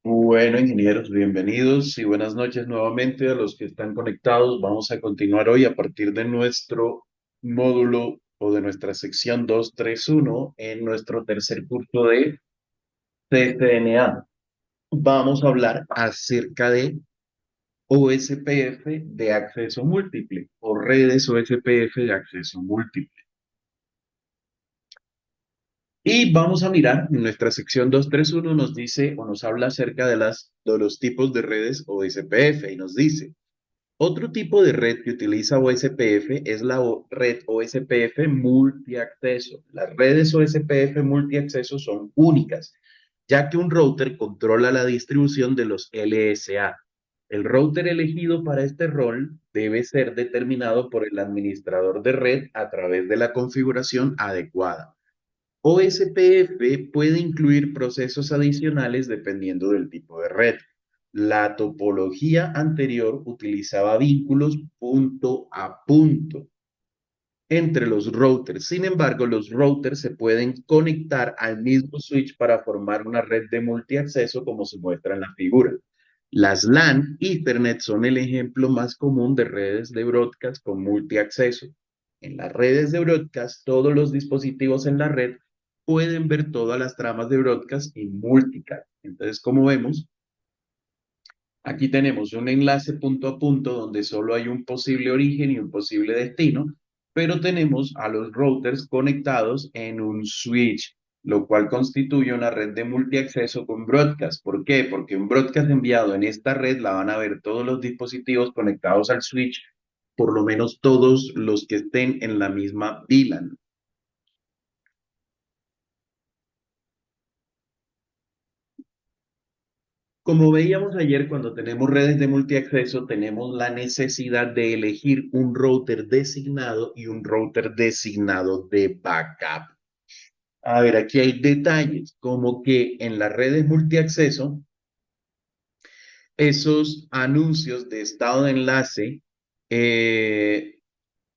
Bueno, ingenieros, bienvenidos y buenas noches nuevamente a los que están conectados. Vamos a continuar hoy a partir de nuestro módulo o de nuestra sección 231 en nuestro tercer curso de CCNA. Vamos a hablar acerca de OSPF de acceso múltiple o redes OSPF de acceso múltiple. Y vamos a mirar, en nuestra sección 231 nos dice o nos habla acerca de los tipos de redes OSPF y nos dice: otro tipo de red que utiliza OSPF es la red OSPF multiacceso. Las redes OSPF multiacceso son únicas, ya que un router controla la distribución de los LSA. El router elegido para este rol debe ser determinado por el administrador de red a través de la configuración adecuada. OSPF puede incluir procesos adicionales dependiendo del tipo de red. La topología anterior utilizaba vínculos punto a punto entre los routers. Sin embargo, los routers se pueden conectar al mismo switch para formar una red de multiacceso como se muestra en la figura. Las LAN Ethernet son el ejemplo más común de redes de broadcast con multiacceso. En las redes de broadcast, todos los dispositivos en la red pueden ver todas las tramas de broadcast y multicast. Entonces, como vemos, aquí tenemos un enlace punto a punto donde solo hay un posible origen y un posible destino, pero tenemos a los routers conectados en un switch, lo cual constituye una red de multiacceso con broadcast. ¿Por qué? Porque un broadcast enviado en esta red la van a ver todos los dispositivos conectados al switch, por lo menos todos los que estén en la misma VLAN. Como veíamos ayer, cuando tenemos redes de multiacceso, tenemos la necesidad de elegir un router designado y un router designado de backup. A ver, aquí hay detalles, como que en las redes multiacceso, esos anuncios de estado de enlace eh,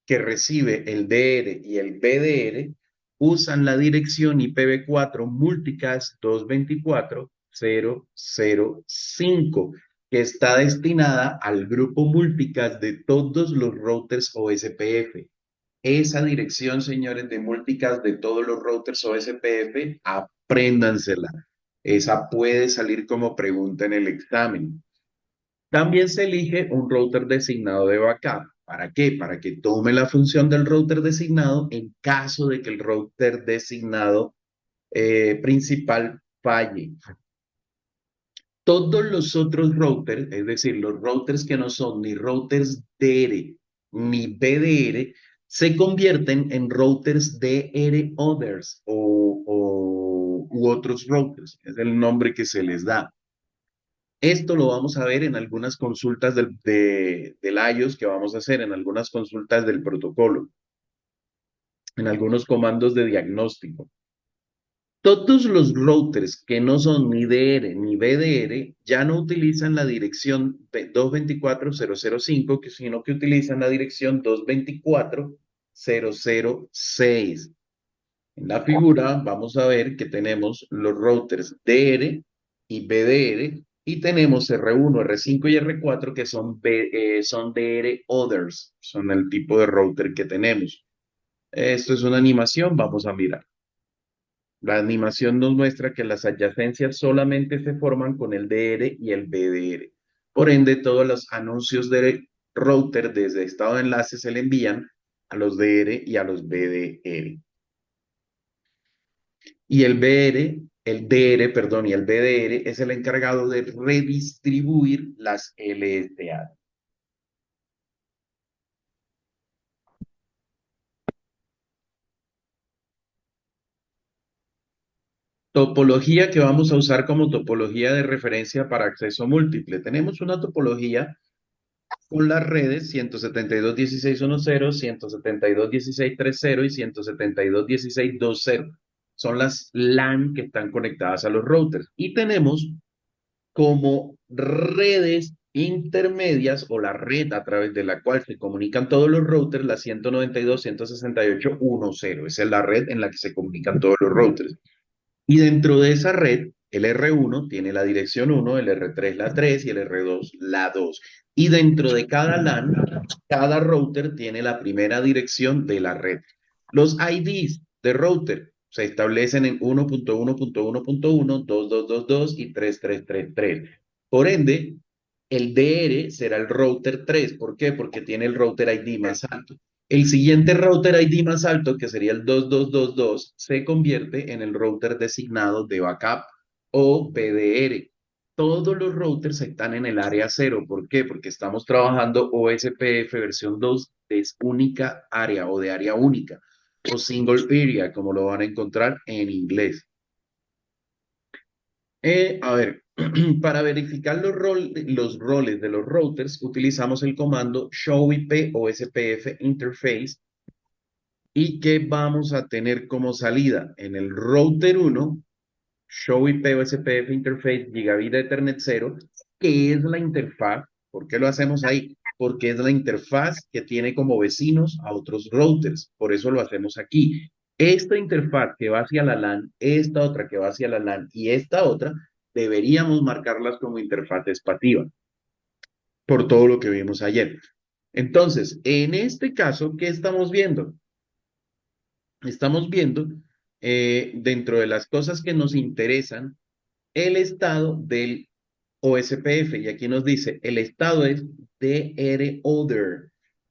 que recibe el DR y el BDR usan la dirección IPv4 multicast 224.0.0.5, que está destinada al grupo multicast de todos los routers OSPF. Esa dirección, señores, de multicast de todos los routers OSPF, apréndansela. Esa puede salir como pregunta en el examen. También se elige un router designado de backup. ¿Para qué? Para que tome la función del router designado en caso de que el router designado principal falle. Todos los otros routers, es decir, los routers que no son ni routers DR ni BDR, se convierten en routers DR others u otros routers. Es el nombre que se les da. Esto lo vamos a ver en algunas consultas del iOS que vamos a hacer, en algunas consultas del protocolo, en algunos comandos de diagnóstico. Todos los routers que no son ni DR ni BDR ya no utilizan la dirección 224.0.0.5, sino que utilizan la dirección 224.0.0.6. En la figura vamos a ver que tenemos los routers DR y BDR y tenemos R1, R5 y R4 que son DR Others, son el tipo de router que tenemos. Esto es una animación, vamos a mirar. La animación nos muestra que las adyacencias solamente se forman con el DR y el BDR. Por ende, todos los anuncios de router desde estado de enlace se le envían a los DR y a los BDR. Y perdón, y el BDR es el encargado de redistribuir las LSA. Topología que vamos a usar como topología de referencia para acceso múltiple. Tenemos una topología con las redes 172.16.1.0, 172.16.3.0 y 172.16.2.0. Son las LAN que están conectadas a los routers. Y tenemos como redes intermedias o la red a través de la cual se comunican todos los routers, la 192.168.1.0. Esa es la red en la que se comunican todos los routers. Y dentro de esa red El R1 tiene la dirección 1, el R3 la 3 y el R2 la 2. Y dentro de cada LAN, cada router tiene la primera dirección de la red. Los IDs de router se establecen en 1.1.1.1, 2.2.2.2 y 3.3.3.3. Por ende, el DR será el router 3. ¿Por qué? Porque tiene el router ID más alto. El siguiente router ID más alto, que sería el 2222, se convierte en el router designado de backup o BDR. Todos los routers están en el área 0. ¿Por qué? Porque estamos trabajando OSPF versión 2 es única área o de área única o single area, como lo van a encontrar en inglés. A ver, para verificar los roles de los routers, utilizamos el comando showIP o SPF interface. ¿Y qué vamos a tener como salida? En el router 1, showIP o SPF interface gigabit Ethernet 0, que es la interfaz. ¿Por qué lo hacemos ahí? Porque es la interfaz que tiene como vecinos a otros routers. Por eso lo hacemos aquí. Esta interfaz que va hacia la LAN, esta otra que va hacia la LAN y esta otra, deberíamos marcarlas como interfaces pativa, por todo lo que vimos ayer. Entonces, en este caso, ¿qué estamos viendo? Estamos viendo dentro de las cosas que nos interesan el estado del OSPF. Y aquí nos dice, el estado es DR Other.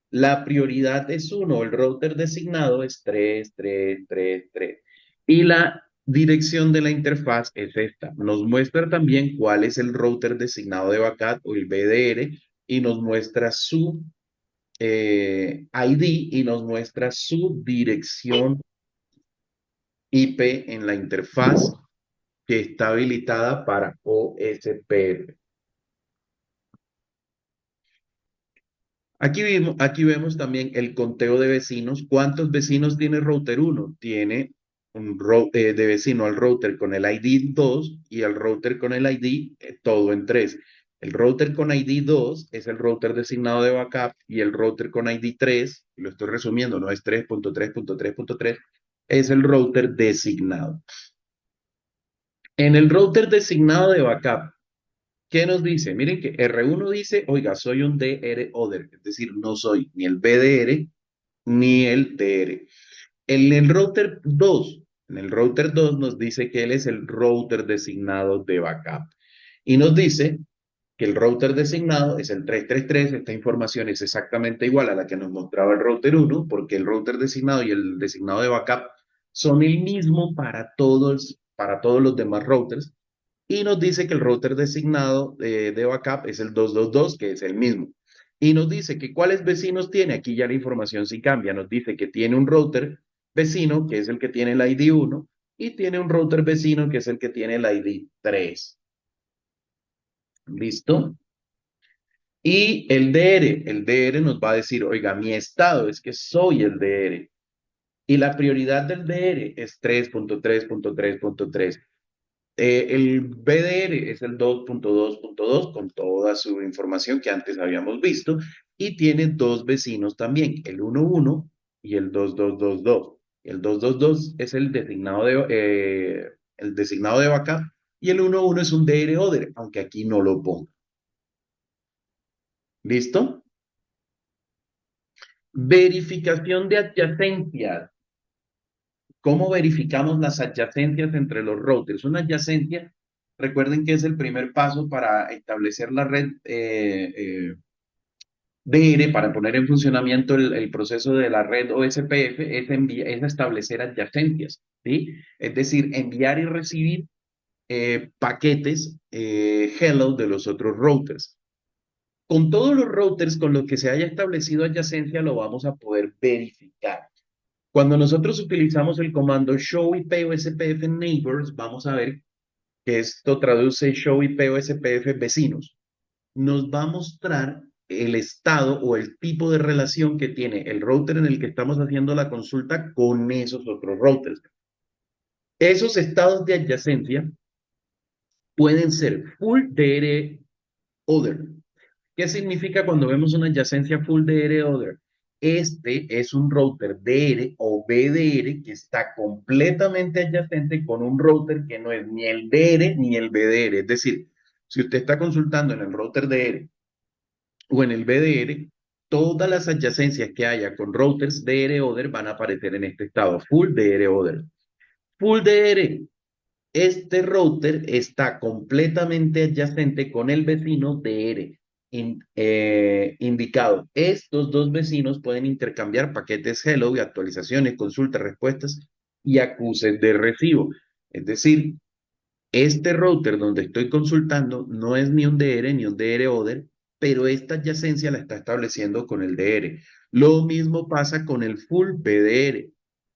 La prioridad es 1, el router designado es 3.3.3.3. Y la dirección de la interfaz es esta. Nos muestra también cuál es el router designado de backup o el BDR y nos muestra su ID y nos muestra su dirección IP en la interfaz que está habilitada para OSPF. Aquí vemos también el conteo de vecinos. ¿Cuántos vecinos tiene router 1? Tiene de vecino al router con el ID 2 y al router con el ID todo en 3. El router con ID 2 es el router designado de backup y el router con ID 3, lo estoy resumiendo, no es 3.3.3.3, es el router designado. En el router designado de backup, ¿qué nos dice? Miren que R1 dice, oiga, soy un DR other, es decir, no soy ni el BDR ni el DR. En el router 2 nos dice que él es el router designado de backup. Y nos dice que el router designado es el 333. Esta información es exactamente igual a la que nos mostraba el router 1, porque el router designado y el designado de backup son el mismo para todos los demás routers. Y nos dice que el router designado de backup es el 222, que es el mismo. Y nos dice que cuáles vecinos tiene. Aquí ya la información sí cambia. Nos dice que tiene un router vecino, que es el que tiene el ID 1, y tiene un router vecino, que es el que tiene el ID 3. ¿Listo? Y el DR nos va a decir, oiga, mi estado es que soy el DR. Y la prioridad del DR es 3.3.3.3. El BDR es el 2.2.2 con toda su información que antes habíamos visto y tiene dos vecinos también, el 11 y el 2222. El 222 es el designado de backup y el 11 es un DR other, aunque aquí no lo pongo. ¿Listo? Verificación de adyacencias. ¿Cómo verificamos las adyacencias entre los routers? Una adyacencia, recuerden que es el primer paso para establecer la red DR, para poner en funcionamiento el proceso de la red OSPF, es establecer adyacencias, ¿sí? Es decir, enviar y recibir paquetes hello de los otros routers. Con todos los routers con los que se haya establecido adyacencia, lo vamos a poder verificar. Cuando nosotros utilizamos el comando show IP o SPF neighbors, vamos a ver que esto traduce show IP o SPF vecinos. Nos va a mostrar el estado o el tipo de relación que tiene el router en el que estamos haciendo la consulta con esos otros routers. Esos estados de adyacencia pueden ser full DR other. ¿Qué significa cuando vemos una adyacencia full DR other? Este es un router DR o BDR que está completamente adyacente con un router que no es ni el DR ni el BDR. Es decir, si usted está consultando en el router DR o en el BDR, todas las adyacencias que haya con routers DR Other van a aparecer en este estado, full DR Other. Full DR, este router está completamente adyacente con el vecino DR indicado. Estos dos vecinos pueden intercambiar paquetes hello y actualizaciones, consultas, respuestas y acuses de recibo. Es decir, este router donde estoy consultando no es ni un DR ni un DR Other, pero esta adyacencia la está estableciendo con el DR. Lo mismo pasa con el full BDR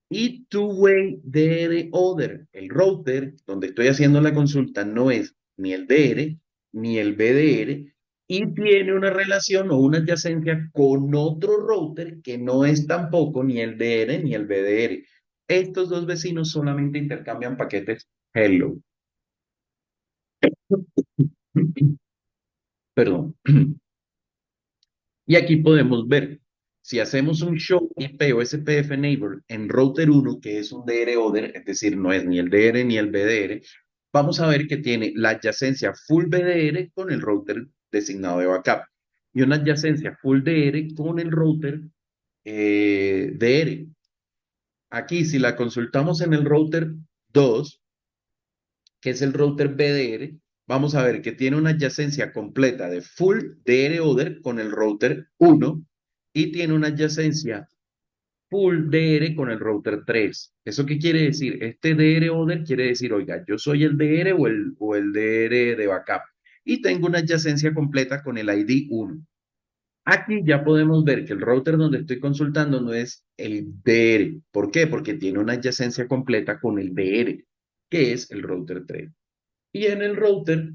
y two-way DR Other. El router donde estoy haciendo la consulta no es ni el DR ni el BDR y tiene una relación o una adyacencia con otro router que no es tampoco ni el DR ni el BDR. Estos dos vecinos solamente intercambian paquetes hello. Perdón. Y aquí podemos ver, si hacemos un show IP o SPF neighbor en router 1, que es un DR other, es decir, no es ni el DR ni el BDR, vamos a ver que tiene la adyacencia full BDR con el router designado de backup y una adyacencia full DR con el router DR. Aquí, si la consultamos en el router 2, que es el router BDR, vamos a ver que tiene una adyacencia completa de full DR Other con el router 1 y tiene una adyacencia full DR con el router 3. ¿Eso qué quiere decir? Este DR Other quiere decir, oiga, yo soy el DR o el DR de backup y tengo una adyacencia completa con el ID 1. Aquí ya podemos ver que el router donde estoy consultando no es el DR. ¿Por qué? Porque tiene una adyacencia completa con el DR, que es el router 3. Y en el router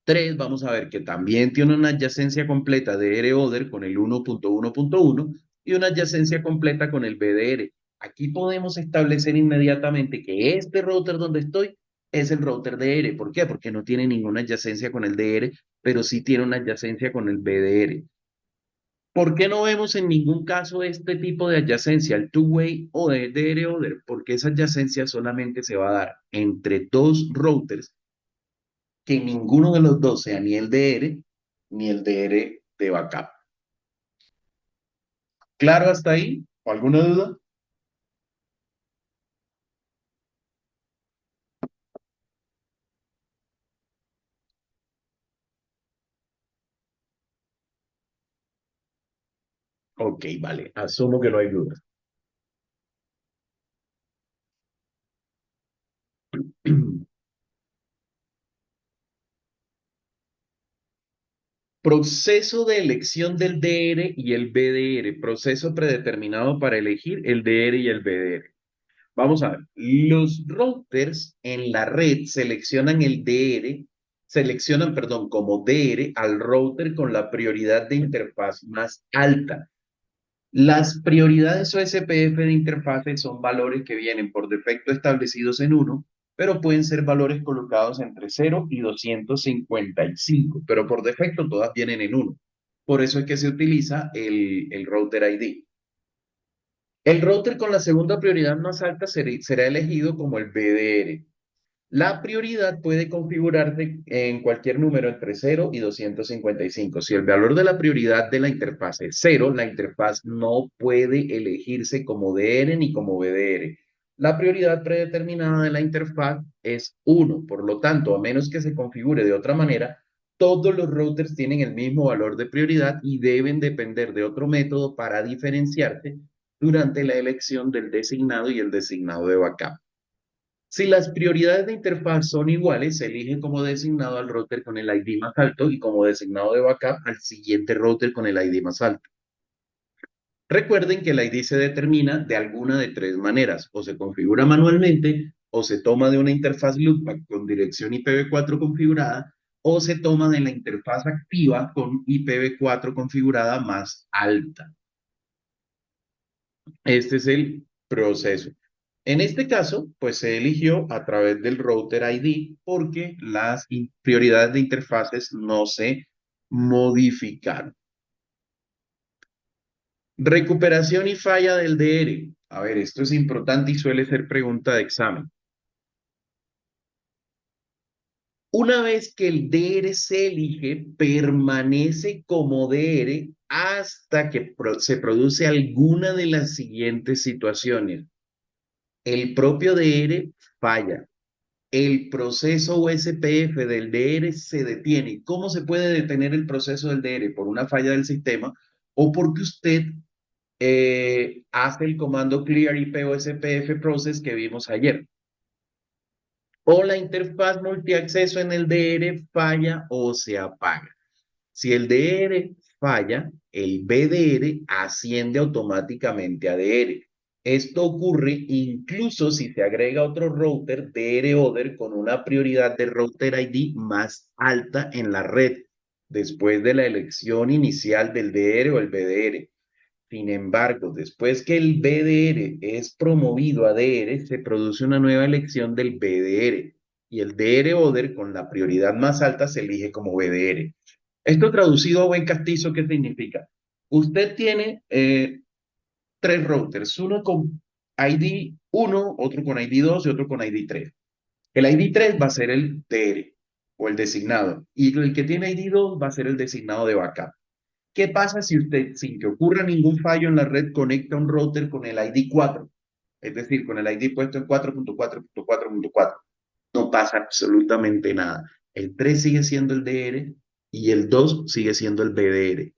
3 vamos a ver que también tiene una adyacencia completa de R-Other con el 1.1.1 y una adyacencia completa con el BDR. Aquí podemos establecer inmediatamente que este router donde estoy es el router DR. ¿Por qué? Porque no tiene ninguna adyacencia con el DR, pero sí tiene una adyacencia con el BDR. ¿Por qué no vemos en ningún caso este tipo de adyacencia, el two-way o de DR-Other? Porque esa adyacencia solamente se va a dar entre dos routers que ninguno de los dos sea ni el DR ni el DR de backup. ¿Claro hasta ahí? ¿O alguna duda? Ok, vale, asumo que no hay dudas. Proceso de elección del DR y el BDR, proceso predeterminado para elegir el DR y el BDR. Vamos a ver, los routers en la red seleccionan el DR, seleccionan, perdón, como DR al router con la prioridad de interfaz más alta. Las prioridades OSPF de interfaces son valores que vienen por defecto establecidos en uno, pero pueden ser valores colocados entre 0 y 255, pero por defecto todas vienen en uno. Por eso es que se utiliza el router ID. El router con la segunda prioridad más alta será elegido como el BDR. La prioridad puede configurarse en cualquier número entre 0 y 255. Si el valor de la prioridad de la interfaz es 0, la interfaz no puede elegirse como DR ni como BDR. La prioridad predeterminada de la interfaz es 1. Por lo tanto, a menos que se configure de otra manera, todos los routers tienen el mismo valor de prioridad y deben depender de otro método para diferenciarse durante la elección del designado y el designado de backup. Si las prioridades de interfaz son iguales, se elige como designado al router con el ID más alto y como designado de backup al siguiente router con el ID más alto. Recuerden que el ID se determina de alguna de tres maneras, o se configura manualmente, o se toma de una interfaz loopback con dirección IPv4 configurada, o se toma de la interfaz activa con IPv4 configurada más alta. Este es el proceso. En este caso, pues se eligió a través del router ID porque las prioridades de interfaces no se modificaron. Recuperación y falla del DR. A ver, esto es importante y suele ser pregunta de examen. Una vez que el DR se elige, permanece como DR hasta que se produce alguna de las siguientes situaciones. El propio DR falla. El proceso USPF del DR se detiene. ¿Cómo se puede detener el proceso del DR? Por una falla del sistema o porque usted hace el comando clear IP USPF process que vimos ayer. O la interfaz multiacceso en el DR falla o se apaga. Si el DR falla, el BDR asciende automáticamente a DR. Esto ocurre incluso si se agrega otro router DR Other con una prioridad de router ID más alta en la red, después de la elección inicial del DR o el BDR. Sin embargo, después que el BDR es promovido a DR, se produce una nueva elección del BDR y el DR Other con la prioridad más alta se elige como BDR. Esto traducido a buen castizo, ¿qué significa? Usted tiene tres routers, uno con ID 1, otro con ID 2 y otro con ID 3. El ID 3 va a ser el DR o el designado y el que tiene ID 2 va a ser el designado de backup. ¿Qué pasa si usted, sin que ocurra ningún fallo en la red, conecta un router con el ID 4? Es decir, con el ID puesto en 4.4.4.4. No pasa absolutamente nada. El 3 sigue siendo el DR y el 2 sigue siendo el BDR.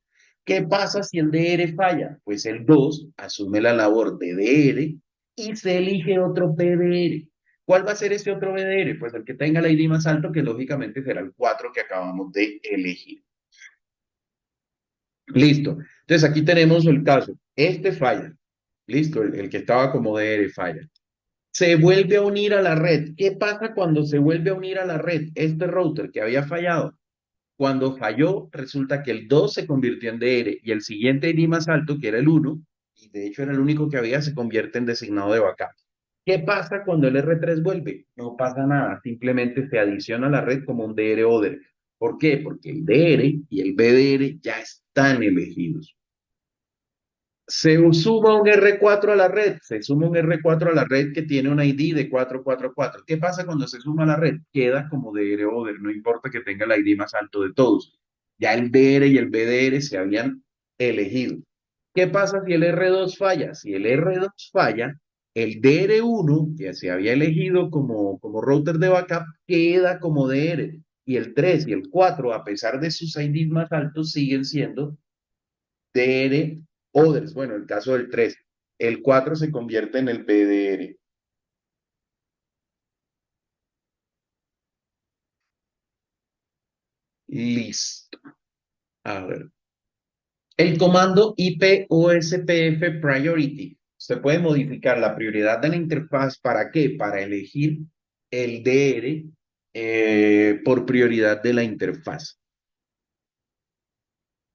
¿Qué pasa si el DR falla? Pues el 2 asume la labor de DR y se elige otro BDR. ¿Cuál va a ser ese otro BDR? Pues el que tenga el ID más alto, que lógicamente será el 4 que acabamos de elegir. Listo. Entonces aquí tenemos el caso. Este falla. Listo, el que estaba como DR falla. Se vuelve a unir a la red. ¿Qué pasa cuando se vuelve a unir a la red? Este router que había fallado. Cuando falló, resulta que el 2 se convirtió en DR y el siguiente ID más alto, que era el 1, y de hecho era el único que había, se convierte en designado de backup. ¿Qué pasa cuando el R3 vuelve? No pasa nada, simplemente se adiciona a la red como un DR other. ¿Por qué? Porque el DR y el BDR ya están elegidos. Se suma un R4 a la red, se suma un R4 a la red que tiene un ID de 444. ¿Qué pasa cuando se suma a la red? Queda como DR Other, no importa que tenga el ID más alto de todos. Ya el DR y el BDR se habían elegido. ¿Qué pasa si el R2 falla? Si el R2 falla, el DR1, que se había elegido como router de backup, queda como DR. Y el 3 y el 4, a pesar de sus IDs más altos, siguen siendo DR others. Bueno, el caso del 3. El 4 se convierte en el BDR. Listo. A ver. El comando IP OSPF Priority. Usted puede modificar la prioridad de la interfaz. ¿Para qué? Para elegir el DR por prioridad de la interfaz.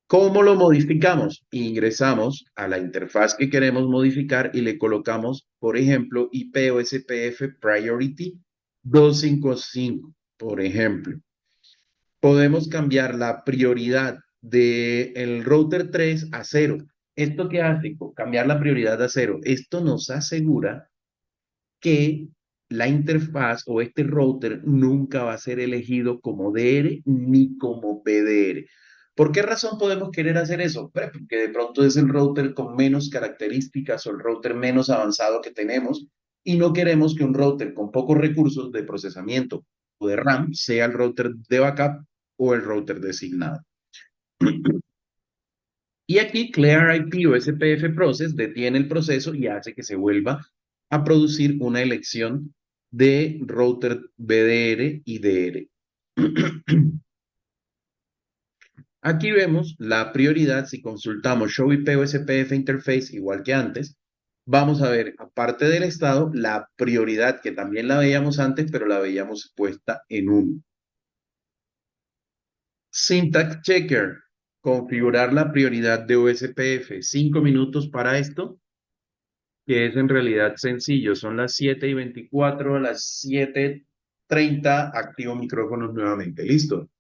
¿Cómo lo modificamos? Ingresamos a la interfaz que queremos modificar y le colocamos, por ejemplo, IP OSPF Priority 255, por ejemplo. Podemos cambiar la prioridad del router 3 a 0. ¿Esto qué hace? Cambiar la prioridad a 0. Esto nos asegura que la interfaz o este router nunca va a ser elegido como DR ni como PDR. ¿Por qué razón podemos querer hacer eso? Pues porque de pronto es el router con menos características o el router menos avanzado que tenemos y no queremos que un router con pocos recursos de procesamiento o de RAM sea el router de backup o el router designado. Y aquí Clear IP o SPF Process detiene el proceso y hace que se vuelva a producir una elección de router BDR y DR. Aquí vemos la prioridad. Si consultamos Show IP o SPF Interface igual que antes, vamos a ver, aparte del estado, la prioridad que también la veíamos antes, pero la veíamos puesta en 1. Syntax Checker. Configurar la prioridad de OSPF. 5 minutos para esto, que es en realidad sencillo. Son las 7:24, a las 7:30, activo micrófonos nuevamente. ¿Listo?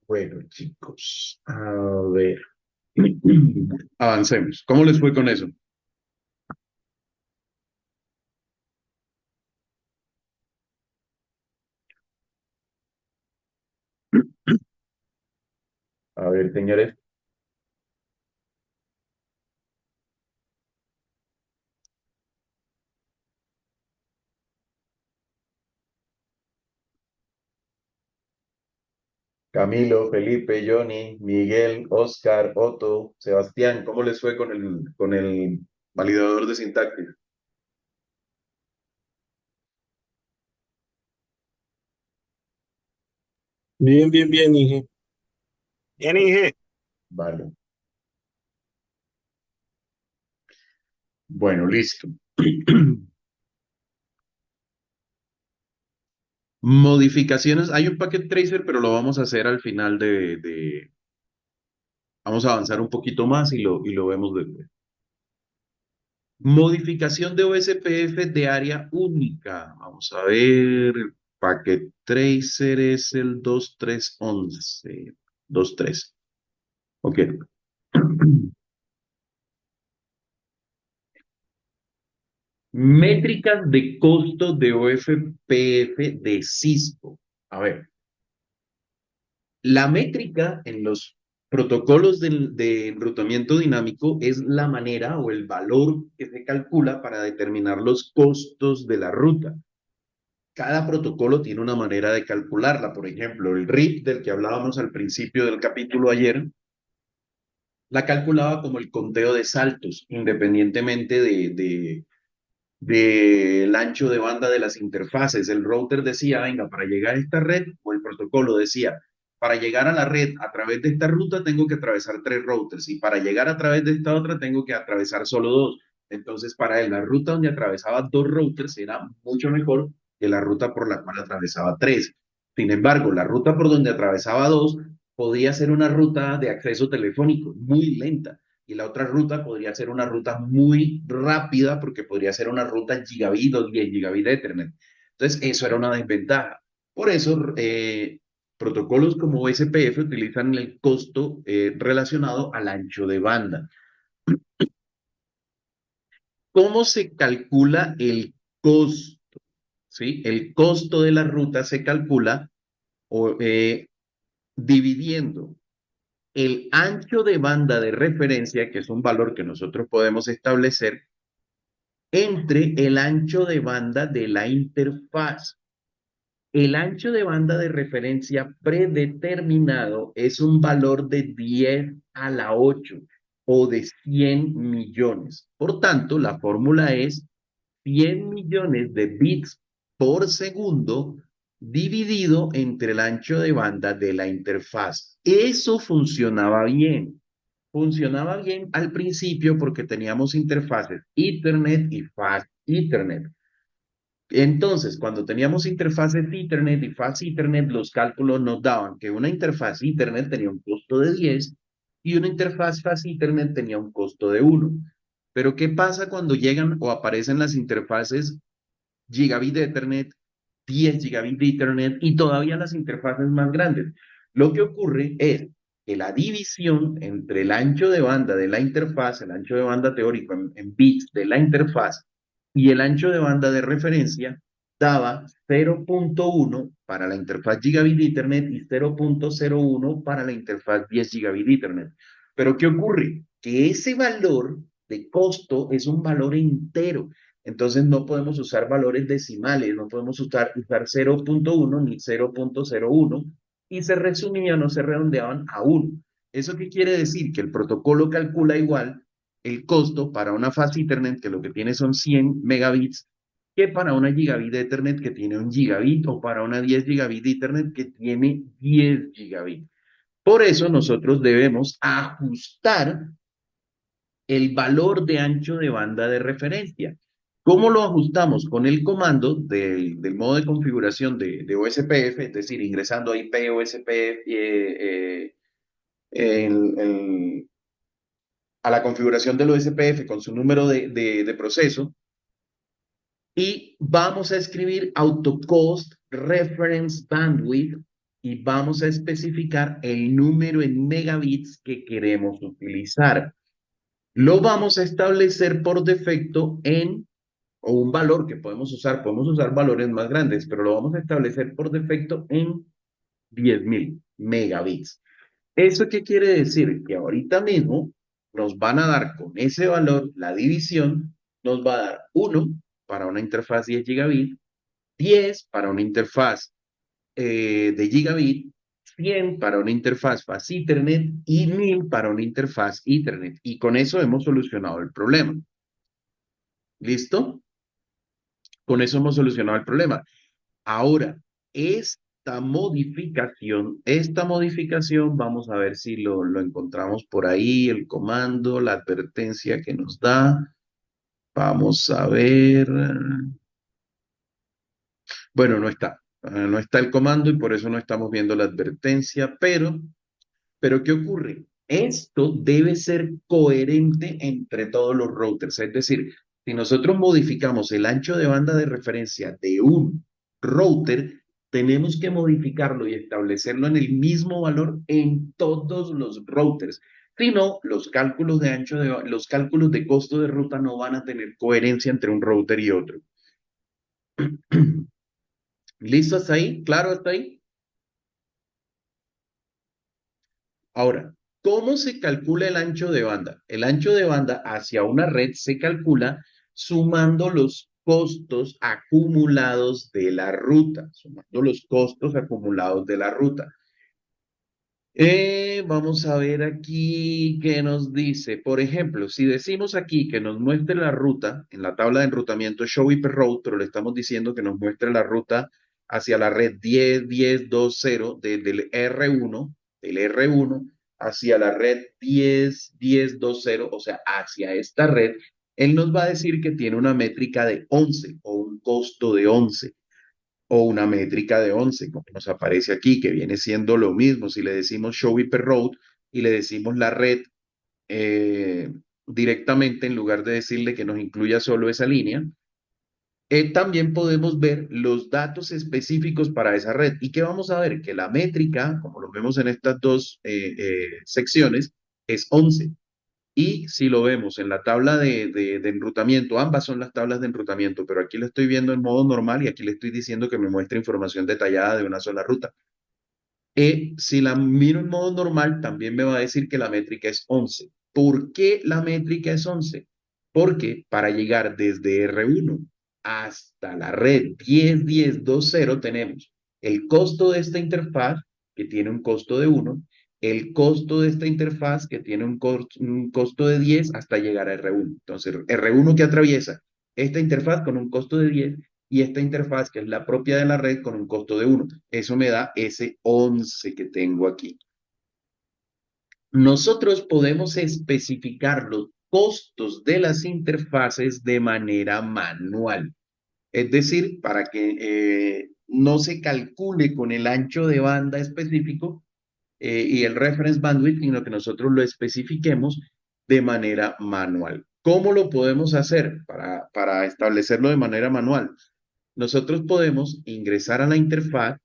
Bueno, chicos, a ver. Avancemos. ¿Cómo les fue con eso? A ver, señores. Camilo, Felipe, Johnny, Miguel, Oscar, Otto, Sebastián, ¿cómo les fue con el validador de sintaxis? Bien, bien, bien, Inge. Bien, Inge. Vale. Bueno, listo. Modificaciones. Hay un packet tracer, pero lo vamos a hacer al final vamos a avanzar un poquito más y lo vemos después. Modificación de OSPF de área única. Vamos a ver. El packet tracer es el 2311. 23. Ok. Métricas de costo de OFPF de Cisco. A ver, la métrica en los protocolos de enrutamiento dinámico es la manera o el valor que se calcula para determinar los costos de la ruta. Cada protocolo tiene una manera de calcularla. Por ejemplo, el RIP del que hablábamos al principio del capítulo ayer, la calculaba como el conteo de saltos, independientemente del ancho de banda de las interfaces. El router decía, venga, para llegar a esta red, o el protocolo decía, para llegar a la red a través de esta ruta tengo que atravesar tres routers y para llegar a través de esta otra tengo que atravesar solo dos. Entonces, para él, la ruta donde atravesaba dos routers era mucho mejor que la ruta por la cual atravesaba tres. Sin embargo, la ruta por donde atravesaba dos podía ser una ruta de acceso telefónico muy lenta y la otra ruta podría ser una ruta muy rápida porque podría ser una ruta gigabit o 10 gigabit de Ethernet. Entonces, eso era una desventaja. Por eso, protocolos como SPF utilizan el costo relacionado al ancho de banda. ¿Cómo se calcula el costo? ¿Sí? El costo de la ruta se calcula o, dividiendo el ancho de banda de referencia, que es un valor que nosotros podemos establecer, entre el ancho de banda de la interfaz. El ancho de banda de referencia predeterminado es un valor de 10 a la 8 o de 100 millones. Por tanto, la fórmula es 100 millones de bits por segundo dividido entre el ancho de banda de la interfaz. Eso funcionaba bien. Funcionaba bien al principio porque teníamos interfaces Ethernet y Fast Ethernet. Entonces, cuando teníamos interfaces Ethernet y Fast Ethernet, los cálculos nos daban que una interfaz Ethernet tenía un costo de 10 y una interfaz Fast Ethernet tenía un costo de 1. Pero ¿qué pasa cuando llegan o aparecen las interfaces Gigabit Ethernet, 10 Gigabit de Ethernet y todavía las interfaces más grandes? Lo que ocurre es que la división entre el ancho de banda de la interfaz, el ancho de banda teórico en bits de la interfaz y el ancho de banda de referencia daba 0.1 para la interfaz Gigabit Ethernet y 0.01 para la interfaz 10 Gigabit Ethernet. Pero ¿qué ocurre? Que ese valor de costo es un valor entero. Entonces no podemos usar valores decimales, no podemos usar 0.1 ni 0.01 y se resumían o se redondeaban a 1. ¿Eso qué quiere decir? Que el protocolo calcula igual el costo para una fast Ethernet que lo que tiene son 100 megabits que para una gigabit de Ethernet que tiene un gigabit o para una 10 gigabit de Ethernet que tiene 10 gigabit. Por eso nosotros debemos ajustar el valor de ancho de banda de referencia. ¿Cómo lo ajustamos? Con el comando del modo de configuración de OSPF, es decir, ingresando IP OSPF a la configuración del OSPF con su número de proceso y vamos a escribir AutoCost Reference Bandwidth y vamos a especificar el número en megabits que queremos utilizar. Lo vamos a establecer por defecto o un valor que podemos usar valores más grandes, pero lo vamos a establecer por defecto en 10.000 megabits. ¿Eso qué quiere decir? Que ahorita mismo nos van a dar con ese valor, la división, nos va a dar 1 para una interfaz 10 gigabit, 10 para una interfaz de gigabit, 100 para una interfaz fast Ethernet y 1000 para una interfaz Ethernet. Y con eso hemos solucionado el problema. ¿Listo? Con eso hemos solucionado el problema. Ahora, esta modificación, vamos a ver si lo encontramos por ahí, el comando, la advertencia que nos da. Vamos a ver. Bueno, no está. No está el comando y por eso no estamos viendo la advertencia, pero ¿qué ocurre? Esto debe ser coherente entre todos los routers. Es decir, si nosotros modificamos el ancho de banda de referencia de un router, tenemos que modificarlo y establecerlo en el mismo valor en todos los routers. Si no, los cálculos de costo de ruta no van a tener coherencia entre un router y otro. ¿Listo hasta ahí? ¿Claro hasta ahí? Ahora, ¿cómo se calcula el ancho de banda? El ancho de banda hacia una red se calcula sumando los costos acumulados de la ruta, sumando los costos acumulados de la ruta. Vamos a ver aquí qué nos dice. Por ejemplo, si decimos aquí que nos muestre la ruta en la tabla de enrutamiento Show IP Route, pero le estamos diciendo que nos muestre la ruta hacia la red 10.10.20 desde el R1, del R1 hacia la red 10.10.20, o sea, hacia esta red, él nos va a decir que tiene una métrica de 11 o un costo de 11 o una métrica de 11, como nos aparece aquí, que viene siendo lo mismo. Si le decimos show IP route y le decimos la red eh, directamente, en lugar de decirle que nos incluya solo esa línea, también podemos ver los datos específicos para esa red. ¿Y qué vamos a ver? Que la métrica, como lo vemos en estas dos secciones, es 11. Y si lo vemos en la tabla de enrutamiento, ambas son las tablas de enrutamiento, pero aquí lo estoy viendo en modo normal y aquí le estoy diciendo que me muestre información detallada de una sola ruta. Si la miro en modo normal, también me va a decir que la métrica es 11. ¿Por qué la métrica es 11? Porque para llegar desde R1 hasta la red 10.10.20 tenemos el costo de esta interfaz, que tiene un costo de 1, el costo de esta interfaz, que tiene un costo de 10 hasta llegar a R1. Entonces, R1 que atraviesa esta interfaz con un costo de 10 y esta interfaz, que es la propia de la red, con un costo de 1. Eso me da ese 11 que tengo aquí. Nosotros podemos especificar los costos de las interfaces de manera manual. Es decir, para que no se calcule con el ancho de banda específico y el reference bandwidth, sino que nosotros lo especifiquemos de manera manual. ¿Cómo lo podemos hacer para establecerlo de manera manual? Nosotros podemos ingresar a la interfaz,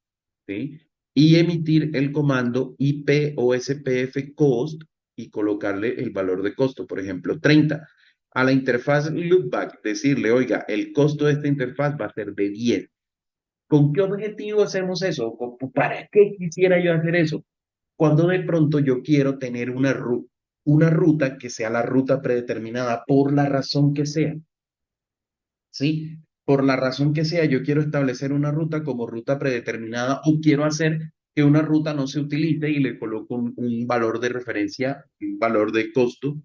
¿sí? Y emitir el comando IPOSPF cost y colocarle el valor de costo, por ejemplo, 30. A la interfaz loopback, decirle, oiga, el costo de esta interfaz va a ser de 10. ¿Con qué objetivo hacemos eso? ¿Para qué quisiera yo hacer eso? Cuando de pronto yo quiero tener una ruta que sea la ruta predeterminada por la razón que sea. ¿Sí? Por la razón que sea, yo quiero establecer una ruta como ruta predeterminada o quiero hacer que una ruta no se utilice y le coloco un valor de referencia, un valor de costo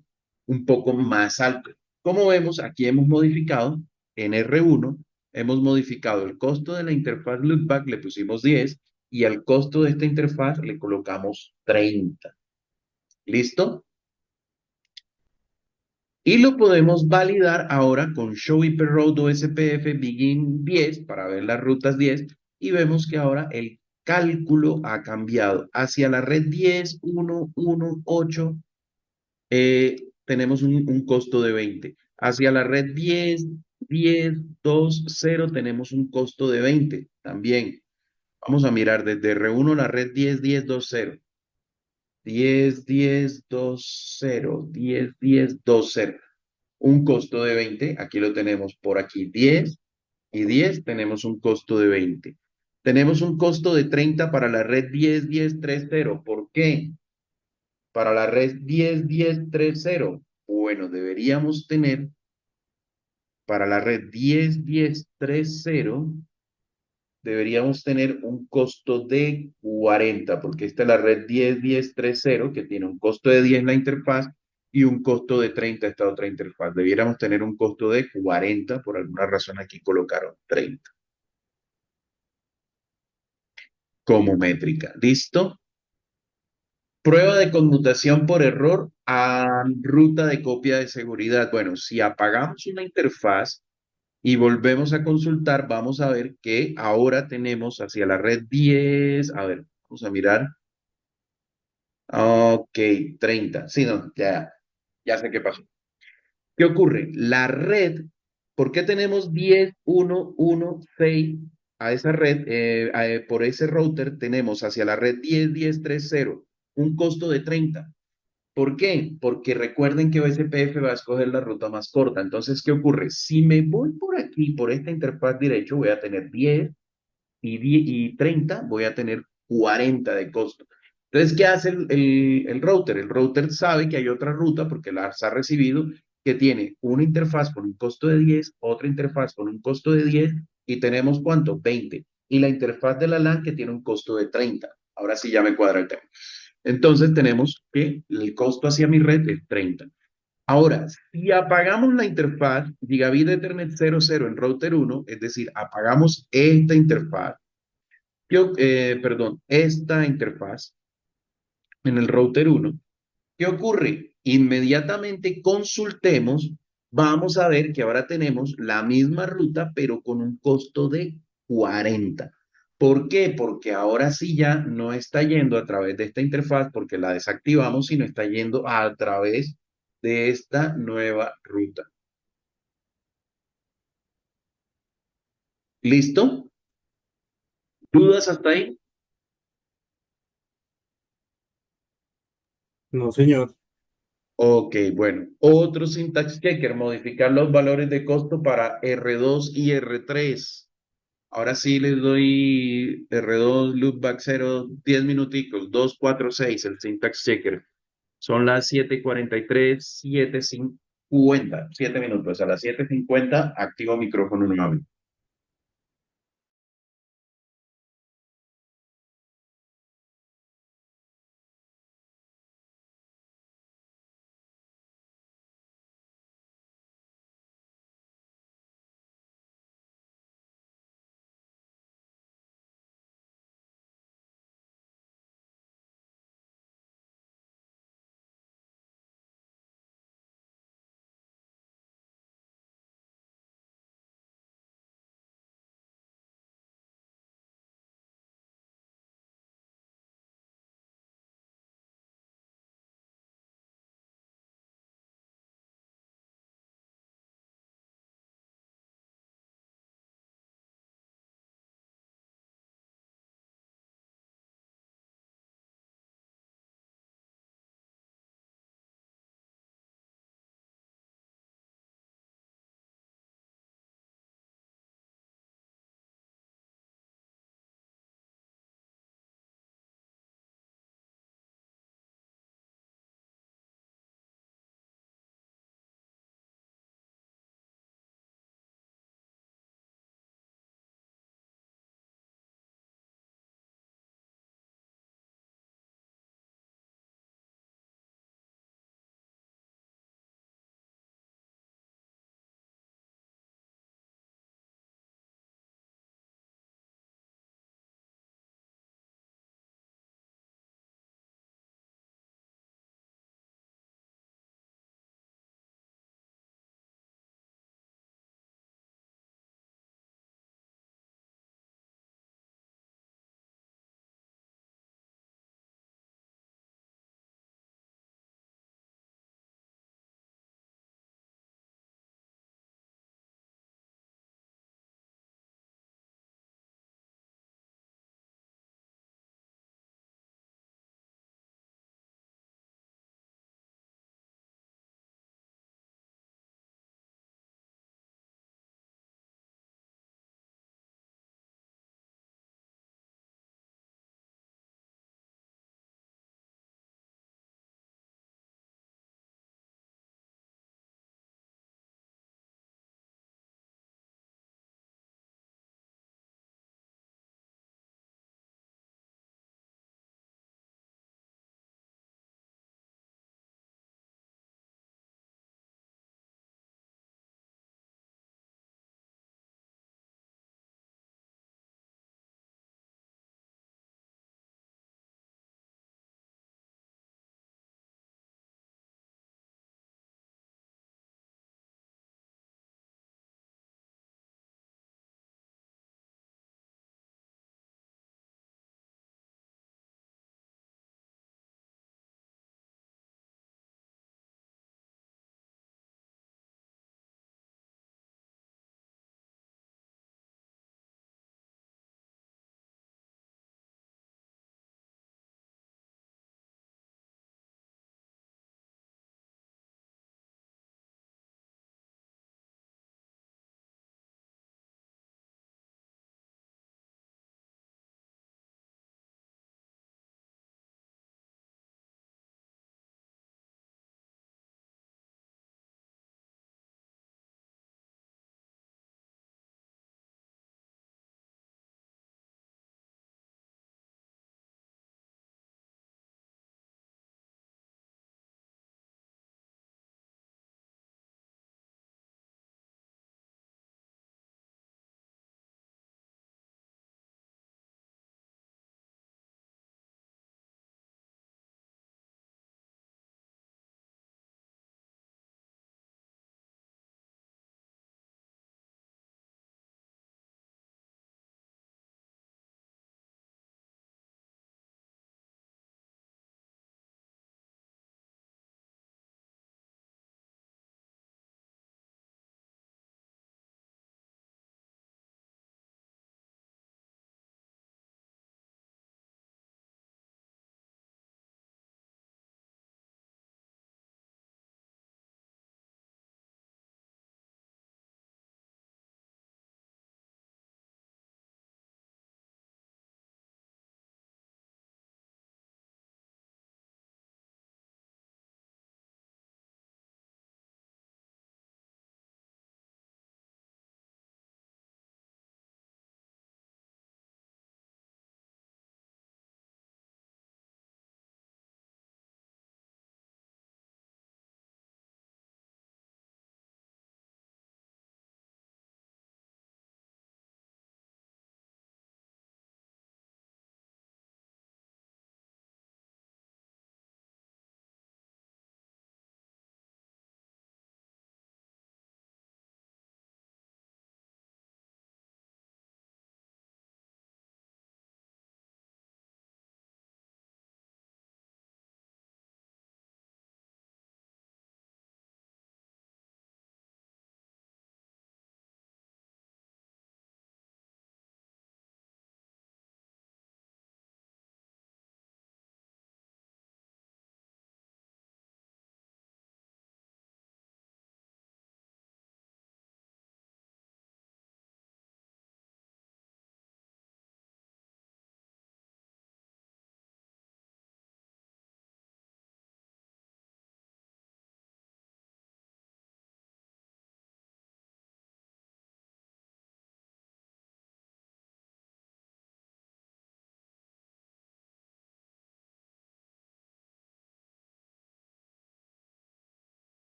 un poco más alto. Como vemos, aquí hemos modificado en R1, hemos modificado el costo de la interfaz loopback, le pusimos 10 y al costo de esta interfaz le colocamos 30. ¿Listo? Y lo podemos validar ahora con Show IP Route OSPF Begin 10 para ver las rutas 10 y vemos que ahora el cálculo ha cambiado hacia la red 10.1.1.8 tenemos un costo de 20. Hacia la red 10.10.2.0 tenemos un costo de 20 también. Vamos a mirar desde R1 la red 10.10.2.0. 10.10.2.0. 10.10.2.0. Un costo de 20. Aquí lo tenemos por aquí. 10 y 10 tenemos un costo de 20. Tenemos un costo de 30 para la red 10.10.3.0. ¿Por qué? Para la red 10.10.3.0. Bueno, deberíamos tener para la red 10.10.3.0 deberíamos tener un costo de 40, porque esta es la red 10.10.3.0, que tiene un costo de 10 la interfaz y un costo de 30 esta otra interfaz. Debiéramos tener un costo de 40, por alguna razón aquí colocaron 30 como métrica. ¿Listo? Prueba de conmutación por error a ruta de copia de seguridad. Bueno, si apagamos una interfaz y volvemos a consultar, vamos a ver que ahora tenemos hacia la red 10, a ver, vamos a mirar. Ok, 30. Sí, no, ya sé qué pasó. ¿Qué ocurre? La red, ¿por qué tenemos 10.1.1.6 a esa red? Por ese router tenemos hacia la red 10.10.3.0 un costo de 30. ¿Por qué? Porque recuerden que OSPF va a escoger la ruta más corta. Entonces, ¿qué ocurre? Si me voy por aquí, por esta interfaz derecho, voy a tener 10 y 30, voy a tener 40 de costo. Entonces, ¿qué hace el router? El router sabe que hay otra ruta porque las ha recibido que tiene una interfaz con un costo de 10, otra interfaz con un costo de 10 y tenemos ¿cuánto? 20. Y la interfaz de la LAN que tiene un costo de 30. Ahora sí ya me cuadra el tema. Entonces tenemos que el costo hacia mi red es 30. Ahora, si apagamos la interfaz Gigabit Ethernet 00 en router 1, es decir, apagamos esta interfaz, perdón, esta interfaz en el router 1, ¿qué ocurre? Inmediatamente consultemos, vamos a ver que ahora tenemos la misma ruta, pero con un costo de 40. ¿Por qué? Porque ahora sí ya no está yendo a través de esta interfaz porque la desactivamos, sino está yendo a través de esta nueva ruta. ¿Listo? ¿Dudas hasta ahí? No, señor. Ok, bueno. Otro syntax checker, modificar los valores de costo para R2 y R3. Ahora sí les doy R2, loopback 0, 10 minuticos, 246 el syntax checker. Son las 7:43, 7:50, 7 minutos. A las 7:50 activo micrófono nuevamente.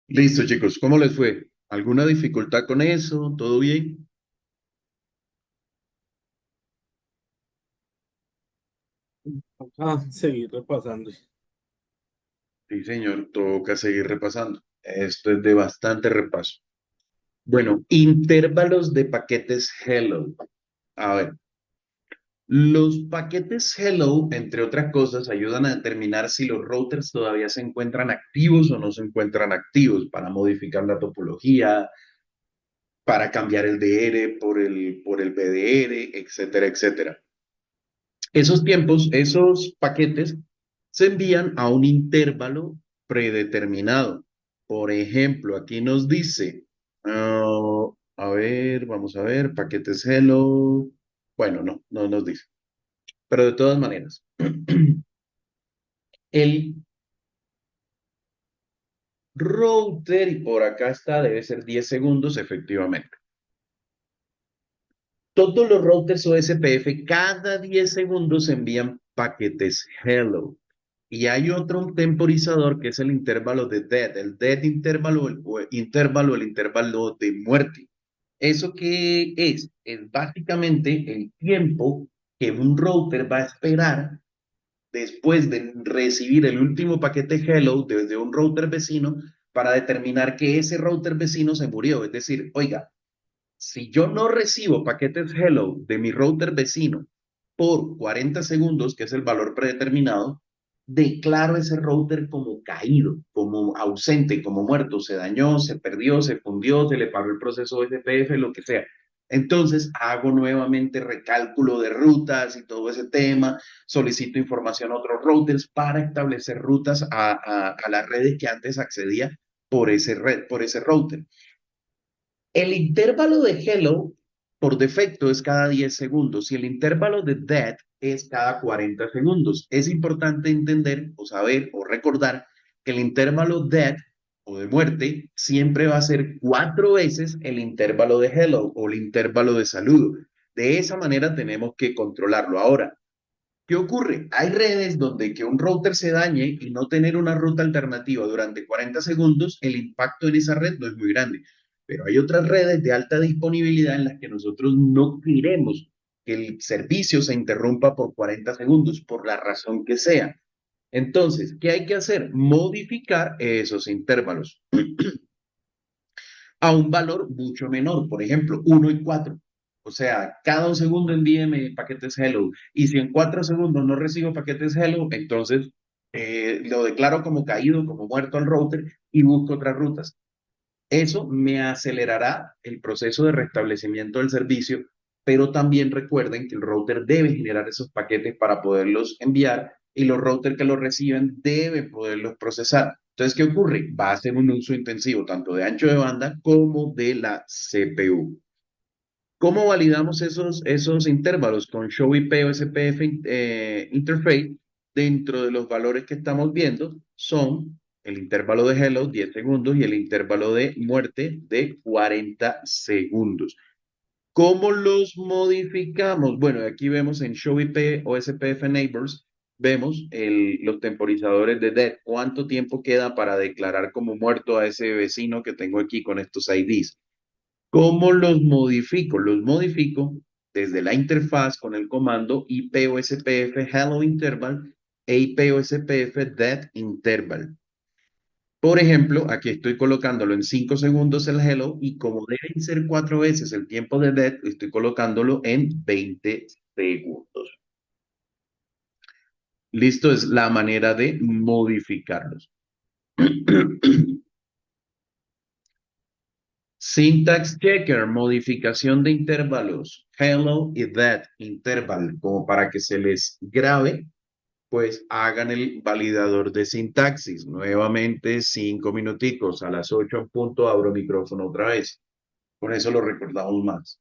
Listo, chicos, ¿cómo les fue? ¿Alguna dificultad con eso? ¿Todo bien? Seguir repasando. Sí, señor, toca seguir repasando. Esto es de bastante repaso. Bueno, intervalos de paquetes Hello. A ver, los paquetes Hello, entre otras cosas, ayudan a determinar si los routers todavía se encuentran activos o no se encuentran activos para modificar la topología, para cambiar el DR por el BDR, etcétera, etcétera. Esos tiempos, esos paquetes se envían a un intervalo predeterminado. Por ejemplo, aquí nos dice, a ver, vamos a ver, paquetes hello. Bueno, no nos dice. Pero de todas maneras, el router, y por acá está, debe ser 10 segundos, efectivamente. Todos los routers OSPF cada 10 segundos envían paquetes hello. Y hay otro temporizador que es el intervalo de dead, el dead intervalo, el intervalo de muerte. ¿Eso qué es? Es básicamente el tiempo que un router va a esperar después de recibir el último paquete hello desde un router vecino para determinar que ese router vecino se murió. Es decir, oiga, si yo no recibo paquetes hello de mi router vecino por 40 segundos, que es el valor predeterminado, declaro ese router como caído, como ausente, como muerto, se dañó, se perdió, se fundió, se le paró el proceso SPF, lo que sea. Entonces hago nuevamente recálculo de rutas y todo ese tema, solicito información a otros routers para establecer rutas a las redes que antes accedía por ese router. El intervalo de hello por defecto es cada 10 segundos y el intervalo de dead es cada 40 segundos. Es importante entender o saber o recordar que el intervalo dead o de muerte siempre va a ser 4 veces el intervalo de hello o el intervalo de saludo. De esa manera tenemos que controlarlo. Ahora, ¿qué ocurre? Hay redes donde que un router se dañe y no tener una ruta alternativa durante 40 segundos, el impacto en esa red no es muy grande. Pero hay otras redes de alta disponibilidad en las que nosotros no queremos que el servicio se interrumpa por 40 segundos, por la razón que sea. Entonces, ¿qué hay que hacer? Modificar esos intervalos a un valor mucho menor, por ejemplo, 1 y 4. O sea, cada 1 segundo envíeme paquetes hello. Y si en 4 segundos no recibo paquetes hello, entonces lo declaro como caído, como muerto al router y busco otras rutas. Eso me acelerará el proceso de restablecimiento del servicio, pero también recuerden que el router debe generar esos paquetes para poderlos enviar y los routers que los reciben deben poderlos procesar. Entonces, ¿qué ocurre? Va a ser un uso intensivo tanto de ancho de banda como de la CPU. ¿Cómo validamos esos intervalos? Con Show IP o SPF Interface, dentro de los valores que estamos viendo, son el intervalo de hello, 10 segundos, y el intervalo de muerte de 40 segundos. ¿Cómo los modificamos? Bueno, aquí vemos en Show IP o SPF Neighbors, vemos los temporizadores de dead. ¿Cuánto tiempo queda para declarar como muerto a ese vecino que tengo aquí con estos IDs? ¿Cómo los modifico? Los modifico desde la interfaz con el comando IPOSPF hello interval e IPOSPF dead interval. Por ejemplo, aquí estoy colocándolo en 5 segundos el hello y como deben ser 4 veces el tiempo de dead, estoy colocándolo en 20 segundos. Listo, es la manera de modificarlos. Syntax checker, modificación de intervalos, hello y that interval, como para que se les grabe, pues hagan el validador de sintaxis. Nuevamente, 5 minuticos, a las 8 en punto abro micrófono otra vez. Con eso lo recordamos más.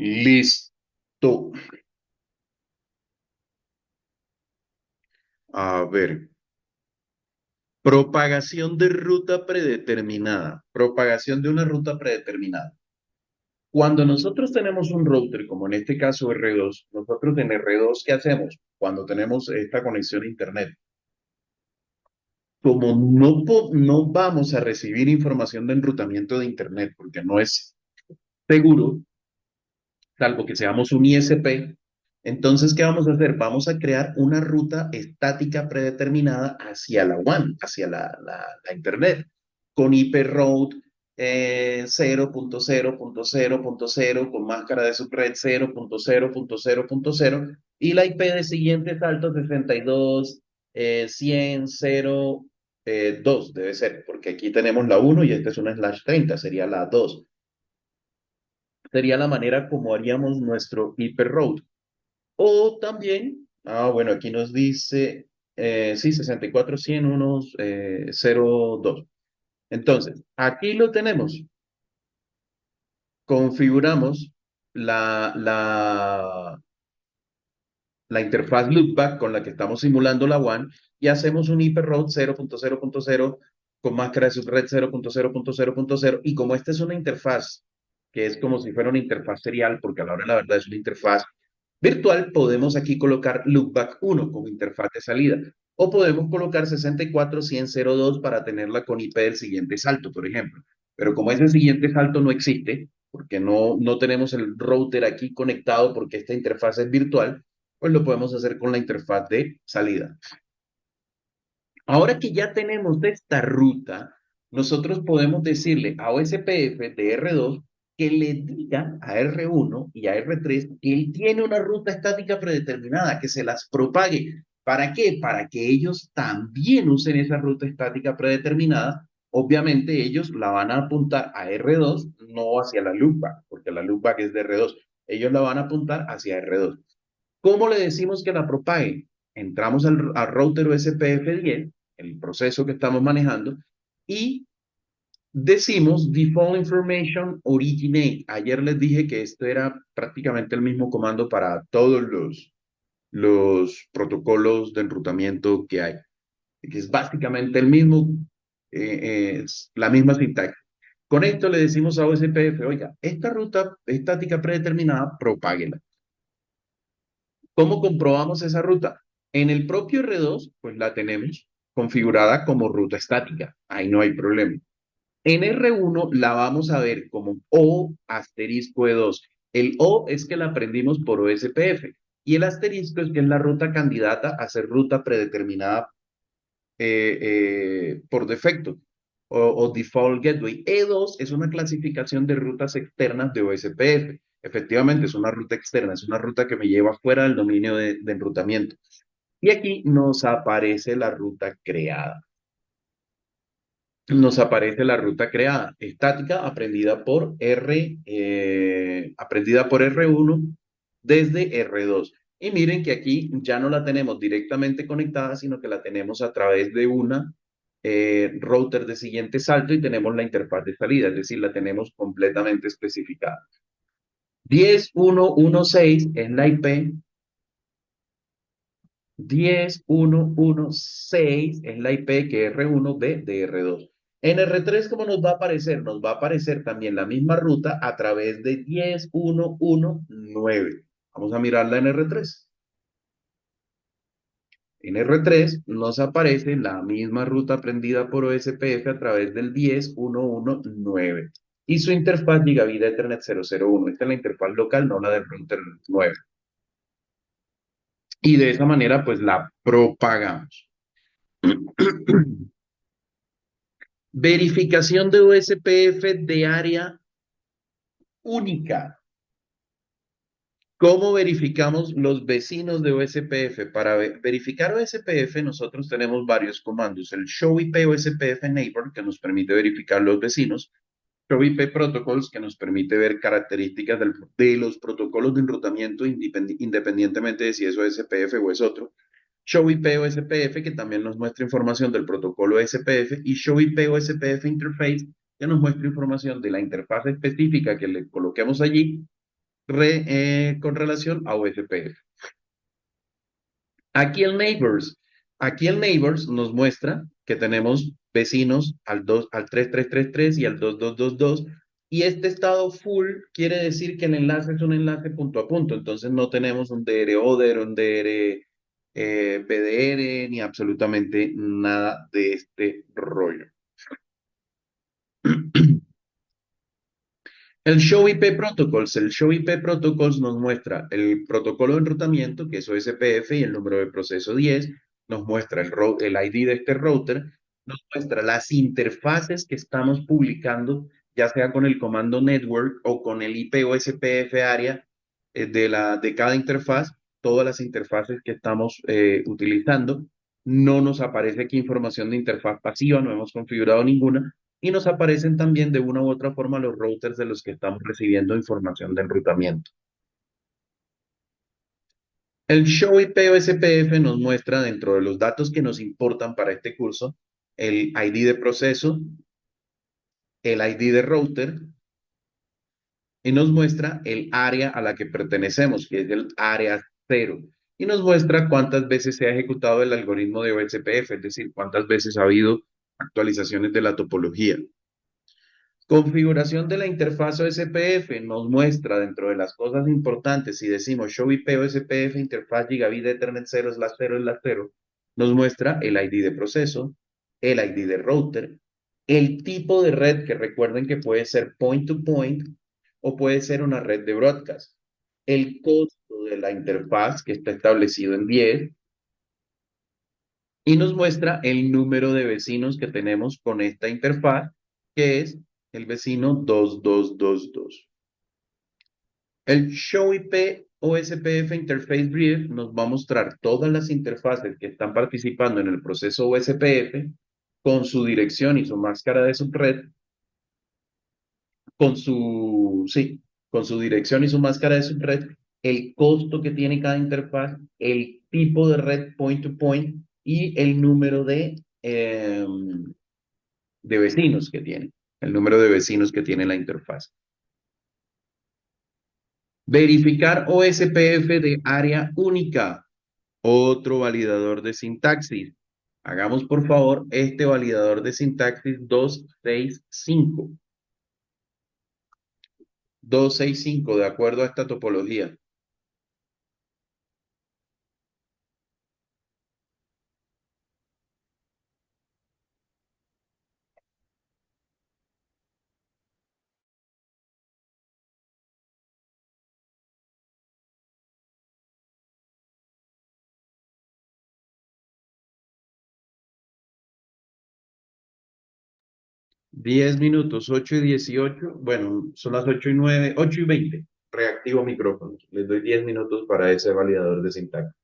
Listo. A ver. Propagación de ruta predeterminada. Propagación de una ruta predeterminada. Cuando nosotros tenemos un router, como en este caso R2, nosotros en R2, ¿qué hacemos? Cuando tenemos esta conexión a Internet. Como no vamos a recibir información de enrutamiento de Internet, porque no es seguro, salvo que seamos un ISP, entonces, ¿qué vamos a hacer? Vamos a crear una ruta estática predeterminada hacia la WAN, hacia la Internet, con IP route 0.0.0.0, con máscara de subred 0.0.0.0, y la IP de siguiente salto 62, 100, 0, 2 debe ser, porque aquí tenemos la 1 y esta es una /30, sería la 2. Sería la manera como haríamos nuestro IP route. O también, bueno, aquí nos dice, sí, 64, 100, 1, 0, 2. Entonces, aquí lo tenemos. Configuramos la interfaz loopback con la que estamos simulando la WAN y hacemos un IP route 0.0.0 con máscara de subred 0.0.0.0, y como esta es una interfaz que es como si fuera una interfaz serial, porque a la hora de la verdad es una interfaz virtual, podemos aquí colocar loopback 1 como interfaz de salida, o podemos colocar 64.100.02 para tenerla con IP del siguiente salto, por ejemplo. Pero como ese siguiente salto no existe, porque no tenemos el router aquí conectado porque esta interfaz es virtual, pues lo podemos hacer con la interfaz de salida. Ahora que ya tenemos esta ruta, nosotros podemos decirle a OSPF de R2 que le diga a R1 y a R3 que él tiene una ruta estática predeterminada, que se las propague. ¿Para qué? Para que ellos también usen esa ruta estática predeterminada. Obviamente ellos la van a apuntar a R2, no hacia la loopback, porque la loopback es de R2. Ellos la van a apuntar hacia R2. ¿Cómo le decimos que la propague? Entramos al router USPF10, el proceso que estamos manejando, y decimos default information originate. Ayer les dije que esto era prácticamente el mismo comando para todos los protocolos de enrutamiento que hay, que es básicamente el mismo, es la misma sintaxis. Con esto le decimos a OSPF, oiga, esta ruta estática predeterminada, propáguela. ¿Cómo comprobamos esa ruta? En el propio R2, pues la tenemos configurada como ruta estática. Ahí no hay problema. En R1 la vamos a ver como O asterisco E2. El O es que la aprendimos por OSPF y el asterisco es que es la ruta candidata a ser ruta predeterminada por defecto o default gateway. E2 es una clasificación de rutas externas de OSPF. Efectivamente, es una ruta externa, es una ruta que me lleva fuera del dominio de enrutamiento. Y aquí nos aparece la ruta creada. Nos aparece la ruta creada, estática, aprendida por R1 desde R2. Y miren que aquí ya no la tenemos directamente conectada, sino que la tenemos a través de una router de siguiente salto y tenemos la interfaz de salida, es decir, la tenemos completamente especificada. 10.1.1.6 es la IP. 10.1.1.6 es la IP que es R1B de R2. En R3, ¿cómo nos va a aparecer? Nos va a aparecer también la misma ruta a través de 10.1.1.9. Vamos a mirarla en R3. En R3 nos aparece la misma ruta aprendida por OSPF a través del 10.1.1.9 y su interfaz Gigabit Ethernet 001. Esta es la interfaz local, no la del router 9. Y de esa manera, pues la propagamos. Verificación de USPF de área única. ¿Cómo verificamos los vecinos de USPF? Para verificar USPF nosotros tenemos varios comandos. El show IP USPF neighbor, que nos permite verificar los vecinos. Show IP protocols, que nos permite ver características de los protocolos de enrutamiento independientemente de si es USPF o es otro. Show IP OSPF, que también nos muestra información del protocolo SPF, y Show IP OSPF Interface, que nos muestra información de la interfaz específica que le coloquemos allí con relación a OSPF. Aquí el Neighbors nos muestra que tenemos vecinos al 3333 y al 2222. Y este estado full quiere decir que el enlace es un enlace punto a punto. Entonces no tenemos un DR-ODER, un DR PDR, ni absolutamente nada de este rollo. El Show IP Protocols. El Show IP Protocols nos muestra el protocolo de enrutamiento, que es OSPF, y el número de proceso 10. Nos muestra el ID de este router. Nos muestra las interfaces que estamos publicando, ya sea con el comando network o con el IP OSPF área de cada interfaz, todas las interfaces que estamos utilizando. No nos aparece aquí información de interfaz pasiva, no hemos configurado ninguna, y nos aparecen también de una u otra forma los routers de los que estamos recibiendo información de enrutamiento. El Show IP OSPF nos muestra dentro de los datos que nos importan para este curso el ID de proceso, el ID de router, y nos muestra el área a la que pertenecemos, que es el área 0. Y nos muestra cuántas veces se ha ejecutado el algoritmo de OSPF, es decir, cuántas veces ha habido actualizaciones de la topología. Configuración de la interfaz OSPF nos muestra dentro de las cosas importantes, si decimos show IP OSPF interfaz gigabit Ethernet 0/0/0, nos muestra el ID de proceso, el ID de router, el tipo de red, que recuerden que puede ser point to point o puede ser una red de broadcast, el costo de la interfaz, que está establecido en 10, y nos muestra el número de vecinos que tenemos con esta interfaz, que es el vecino 2222. El Show IP OSPF Interface Brief nos va a mostrar todas las interfaces que están participando en el proceso OSPF con su dirección y su máscara de subred, con su dirección y su máscara de subred, el costo que tiene cada interfaz, el tipo de red point to point y el número de vecinos que tiene, el número de vecinos que tiene la interfaz. Verificar OSPF de área única, otro validador de sintaxis. Hagamos por favor este validador de sintaxis 265. 265, de acuerdo a esta topología. Diez minutos, 8:18. Bueno, son las 8:09, 8:20. Reactivo micrófonos. Les doy 10 minutos para ese validador de sintaxis.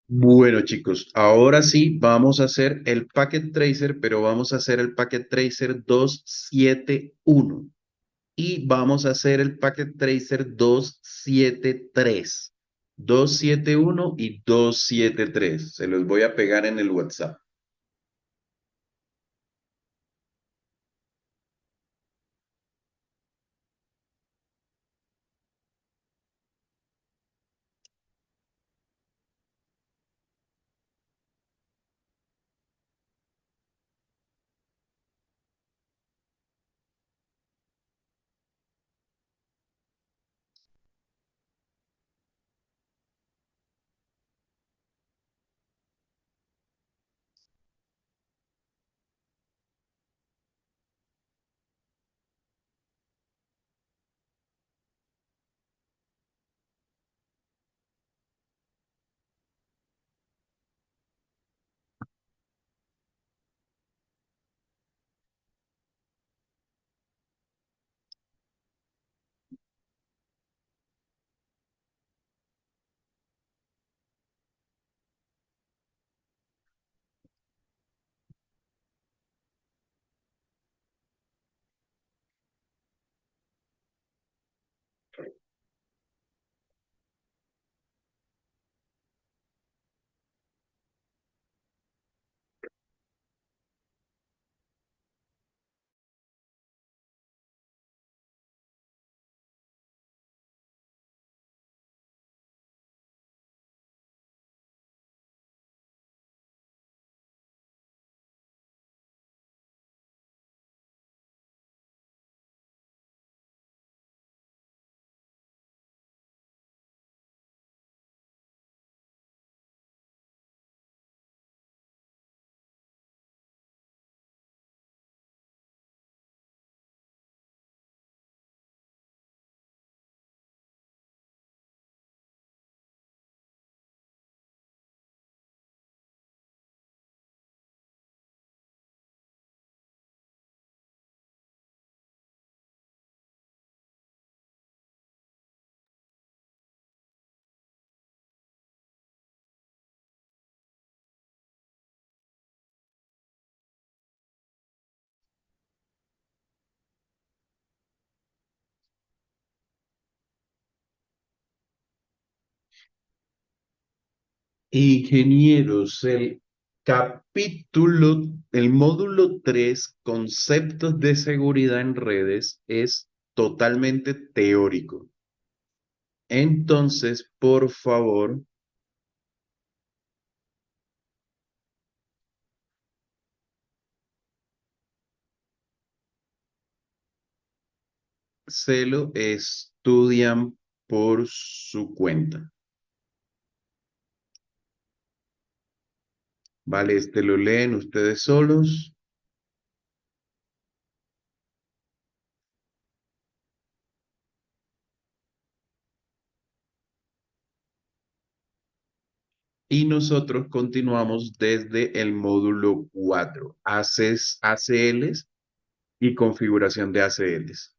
Bueno, chicos, ahora sí vamos a hacer el Packet Tracer, pero vamos a hacer el Packet Tracer 271 y vamos a hacer el Packet Tracer 273, 271 y 273. Se los voy a pegar en el WhatsApp. Ingenieros, el módulo 3, conceptos de seguridad en redes, es totalmente teórico. Entonces, por favor, se lo estudian por su cuenta. Vale, este lo leen ustedes solos y nosotros continuamos desde el módulo 4, ACLs y configuración de ACLs.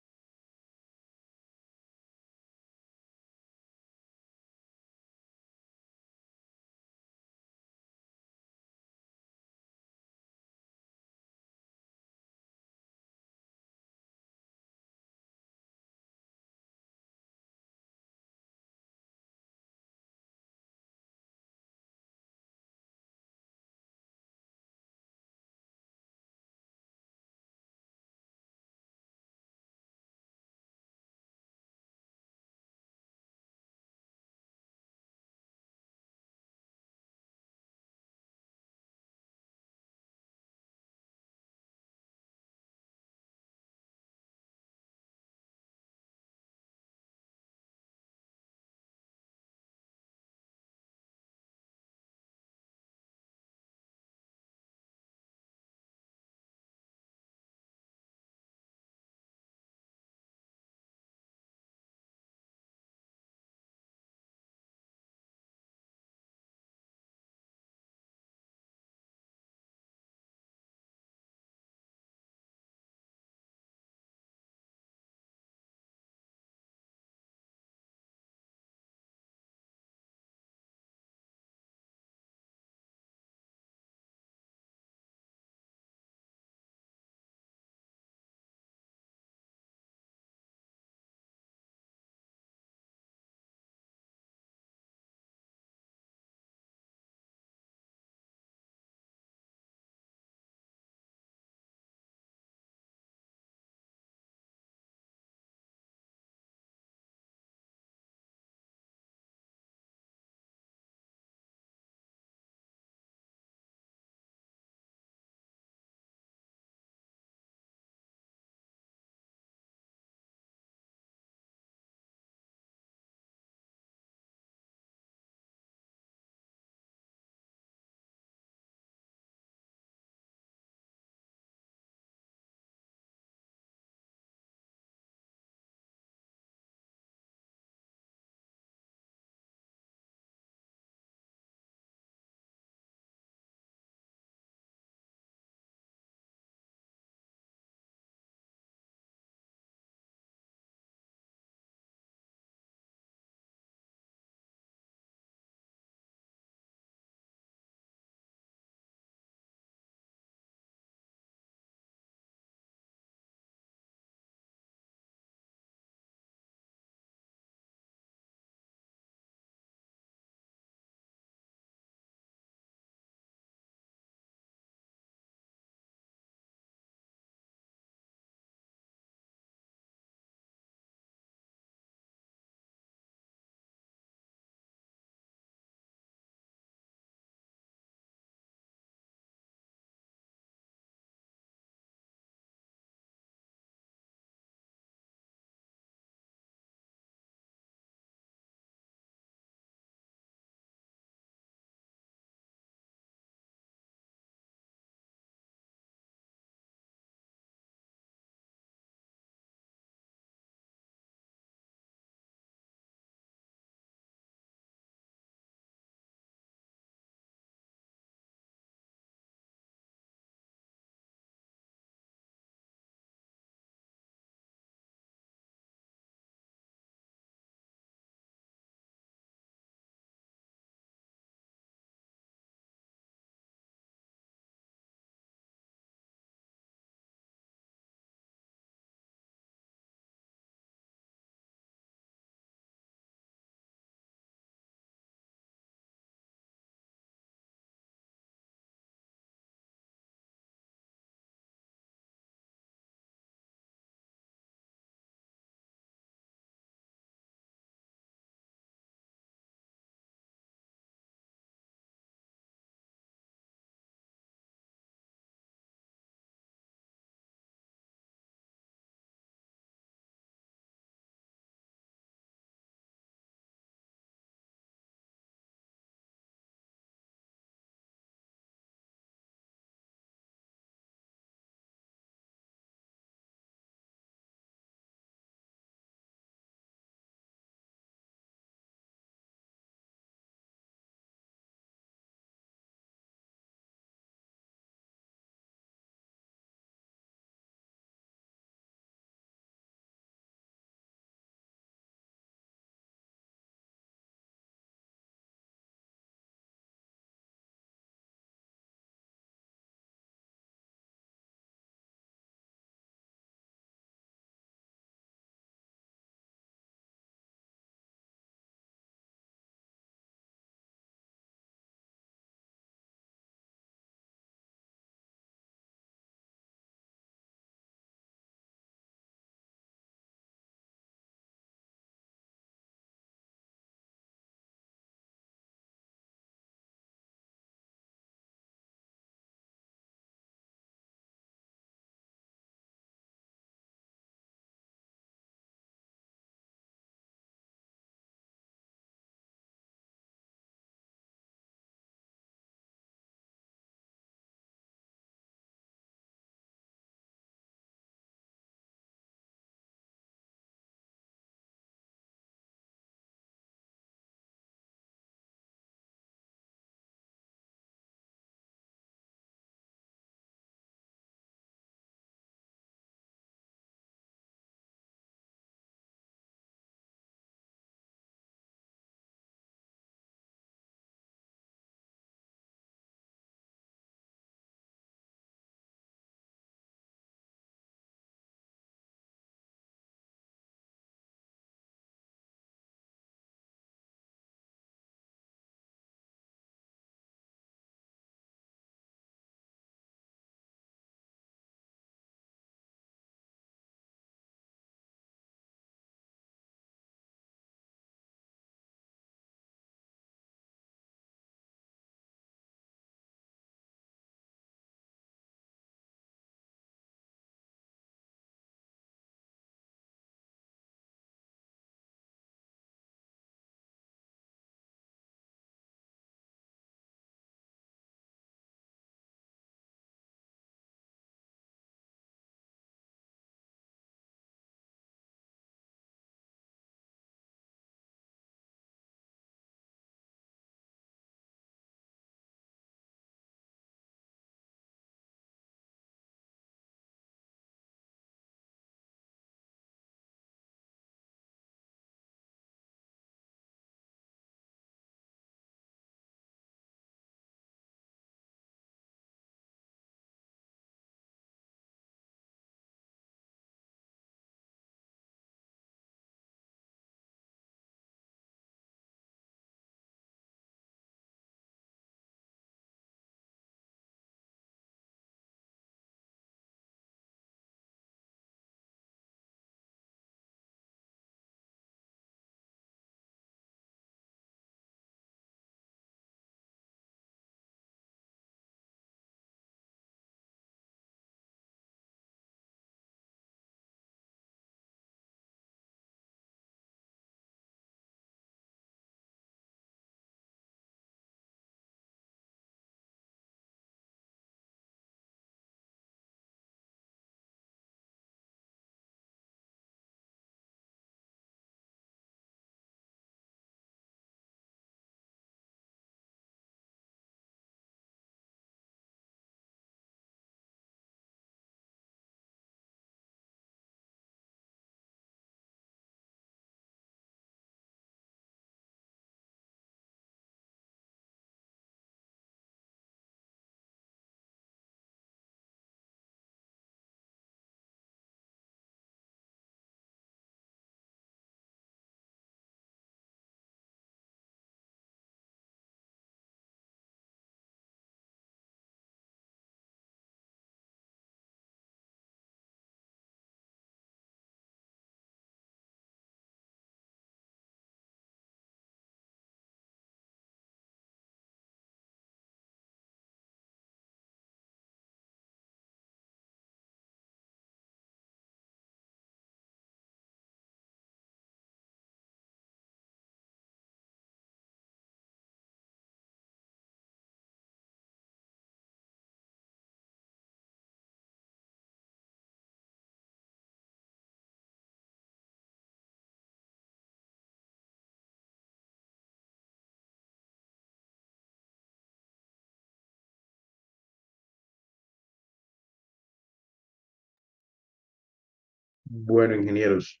Bueno, ingenieros,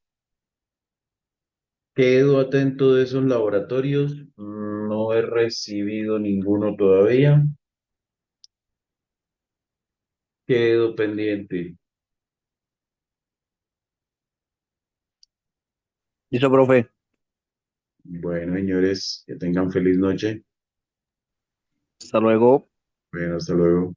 quedo atento de esos laboratorios. No he recibido ninguno todavía. Quedo pendiente. Listo, profe. Bueno, señores, que tengan feliz noche. Hasta luego. Bueno, hasta luego.